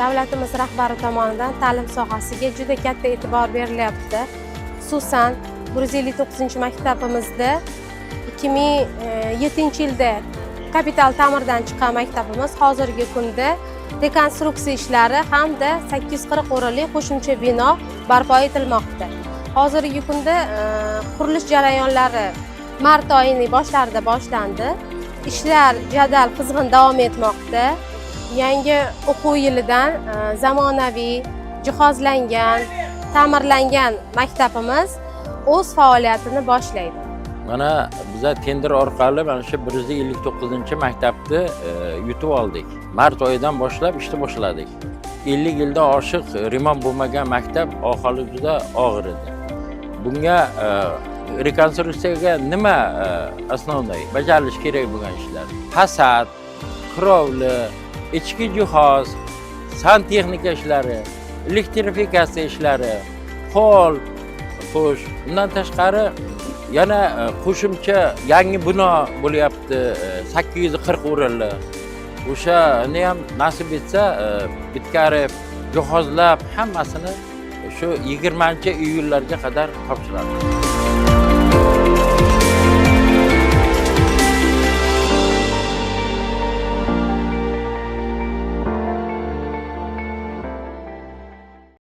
Davlatimiz rahbari tomonidan ta'lim sohasiga juda katta e'tibor berilyapti. Xususan, 159-maktabimizda 2007-yilda kapital ta'mirdan chiqqan maktabimiz hozirgi kunda rekonstruksiya ishlari hamda 840 o'rinli qo'shimcha bino barpo etilmoqda. Hozirgi kunda qurilish jarayonlari mart oyining boshlarida boshlandi. Ishlar jadal qizg'in davom etmoqda. Yangi o'quv yilidan zamonaviy, jihozlangan, ta'mirlangan maktabimiz o'z faoliyatini boshlaydi. Mana biz tender orqali mana shu 159-maktabni yutib oldik. Mart oyidan boshlab ishni boshladik. 50 yildan oshiq remont bo'lmagan maktab aholi juda og'ir edi. Bunga rekonstruksiyaga nima asosiy bajarilishi kerak bo'lgan ishlar? Fasad, qirovli, ichki jihoz, santexnika ishlari, elektrifikatsiya ishlari, pol, xo'sh, bundan tashqari yana qo'shimcha yangi bino bo'lyapti, 840 o'rinli. O'shani ham nasib etsa bitkari jihozlab hammasini shu 20-iyullarga qadar topshiramiz.